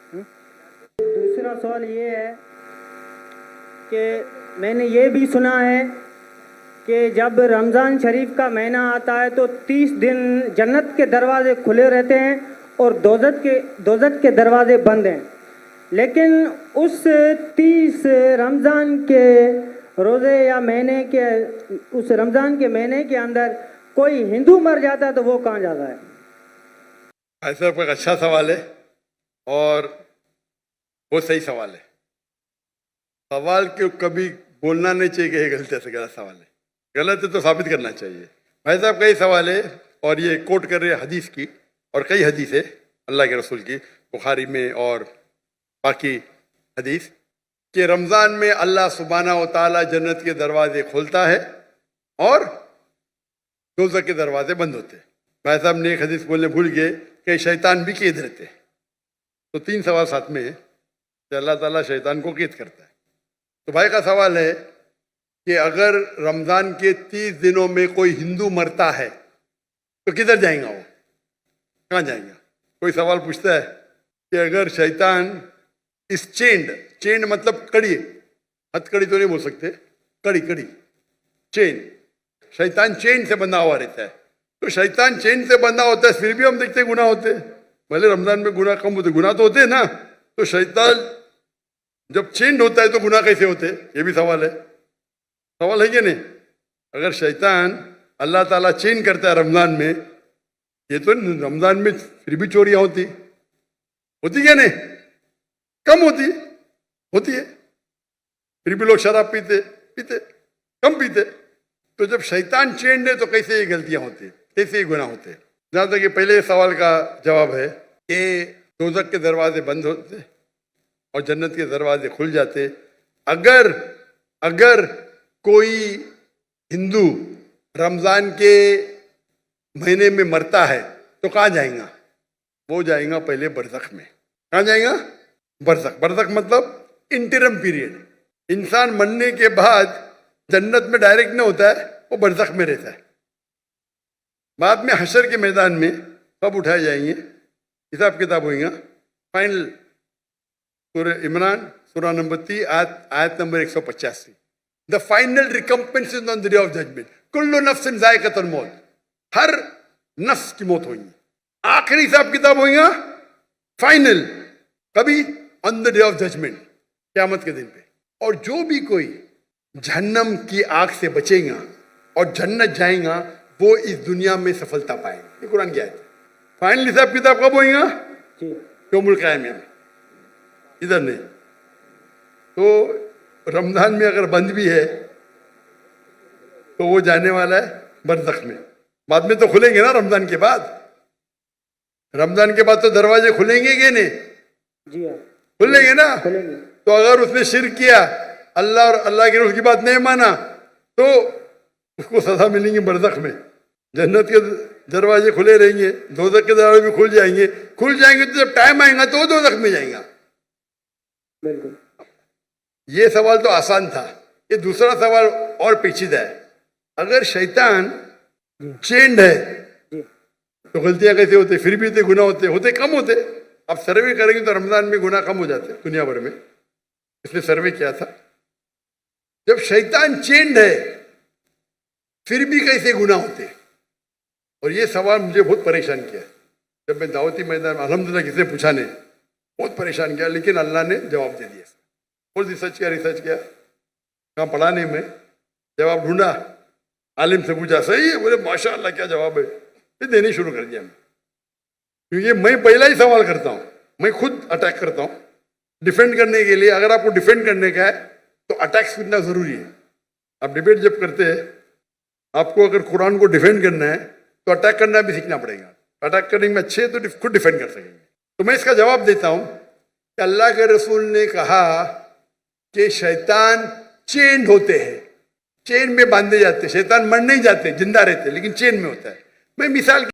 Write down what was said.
दूसरा सवाल ये है कि मैंने ये भी सुना है कि जब रमज़ान शरीफ का महीना आता है तो 30 दिन जन्नत के दरवाजे खुले रहते हैं और दोज़ख के दरवाजे बंद हैं, लेकिन उस 30 रमज़ान के रोज़े या महीने के उस रमज़ान के महीने के अंदर कोई हिंदू मर जाता है तो वो कहाँ जाता है? ऐसा एक अच्छा सवाल है और वो सही सवाल है। सवाल क्यों कभी बोलना नहीं चाहिए कि ये गलत है, गलत सवाल है, गलत है तो साबित करना चाहिए। भाई साहब कई सवाल है और ये कोट कर रहे हैं हदीस की, और कई हदीस है अल्लाह के रसूल की, बुखारी में और बाकी हदीस, कि रमज़ान में अल्लाह सुब्हानहू व तआला जन्नत के दरवाजे खोलता है और दोज़ख के दरवाजे बंद होते हैं। भाई साहब ने एक हदीस बोलने भूल गए कि शैतान भी कैद रहते हैं। तो 3 सवाल साथ में है कि अल्लाह ताला शैतान को कैद करता है। तो भाई का सवाल है कि अगर रमज़ान के 30 दिनों में कोई हिंदू मरता है तो किधर जाएगा, वो कहाँ जाएगा? कोई सवाल पूछता है कि अगर शैतान इस चेंड मतलब कड़ी, हथकड़ी तो नहीं बोल सकते, कड़ी चेन, शैतान चेन से बंधा हुआ रहता है। तो शैतान चेन से बंधा होता है, फिर भी हम देखते गुनाह होते हैं। भले रमज़ान में गुनाह कम होते, गुनाह तो होते हैं ना। तो शैतान जब चेंड होता है तो गुनाह कैसे होते? ये भी सवाल है कि नहीं? अगर शैतान अल्लाह ताला चेंज करता है रमज़ान में, ये तो रमज़ान में फिर भी चोरियां होती क्या नहीं? कम होती है, फिर भी लोग शराब पीते कम पीते। तो जब शैतान चेंड है तो कैसे ये गलतियां होती है, कैसे ये गुनाह होते हैं? जहाँ तक कि पहले सवाल का जवाब है कि दोज़ख के दरवाजे बंद होते और जन्नत के दरवाजे खुल जाते। अगर कोई हिंदू रमज़ान के महीने में मरता है तो कहाँ जाएगा? वो जाएगा पहले बरज़ख में। कहाँ जाएगा? बरज़ख मतलब इंटरम पीरियड। इंसान मरने के बाद जन्नत में डायरेक्ट नहीं होता है, वो बरज़ख में रहता है। बाद में हशर के मैदान में कब उठाए जाएंगे, हिसाब किताब होगा। फाइनल सूरह इमरान सूरह नंबर 3 आयत number 185, the final recompense is on the day of judgement, कुल्लु नफ्सिन ज़ाइक़तुल मौत, हर नफ्स की मौत होगी। आखिरी हिसाब किताब होगा फाइनल, कभी? On the day of judgement, क़यामत के दिन पे। और जो भी कोई जहन्नम की आग से बचेगा और जन्नत जाएगा, वो इस दुनिया में सफलता पाएगा। ये कुरान की आयत है। फाइनल हिसाब किताब कब होगा? यौमुल क़यामह में, इधर नहीं। तो रमज़ान में अगर बंद भी है तो वो जाने वाला है बरज़ख में। बाद में तो खुलेंगे ना, रमज़ान के बाद तो दरवाजे खुलेंगे कि नहीं? जी हाँ, खुलेंगे ना। खुलेंगे। तो अगर उसने शिर्क किया, अल्लाह और अल्लाह के रसूल की बात नहीं माना, तो उसको सजा मिलेंगी बरज़ख में। जन्नत के दरवाजे खुले रहेंगे, दोज़ख के दरवाजे भी खुल जाएंगे। तो जब टाइम आएगा तो वो दोज़ख में जाएगा। बिल्कुल। ये सवाल तो आसान था। ये दूसरा सवाल और पेचीदा है। अगर शैतान चेंड है तो गलतियां कैसे होते? फिर भी गुनाह होते कम होते। अब सर्वे करेंगे तो रमज़ान में गुनाह कम हो जाते दुनिया भर में। इसने सर्वे किया था, जब शैतान चेंड है फिर भी कैसे गुनाह होते? और ये सवाल मुझे बहुत परेशान किया। जब मैं दावती मैदान में, अल्हम्दुलिल्लाह किसी ने पूछा नहीं, बहुत परेशान किया, लेकिन अल्लाह ने जवाब दे दिया। बहुत रिसर्च किया, कहाँ पढ़ा नहीं मैं, जवाब ढूंढा, आलिम से पूछा, सही है? बोले माशाअल्लाह क्या जवाब है। फिर देने शुरू कर दिया मैं, क्योंकि मैं पहला ही सवाल करता हूँ, मैं खुद अटैक करता हूँ डिफेंड करने के लिए। अगर आपको डिफेंड करने का है तो अटैक सीखना जरूरी है। आप डिबेट जब करते हैं, आपको अगर कुरान को डिफेंड करना है तो अटैक करना भी सीखना पड़ेगा। अटैक करने में अच्छे तो खुद डिफेंड कर सकेंगे। तो मैं इसका जवाब देता हूँ कि अल्लाह के रसूल ने कहा कि शैतान चेन होते हैं, चेन में बांधे जाते। शैतान मर नहीं जाते, जिंदा रहते, लेकिन चेन में होता है। मैं मिसाल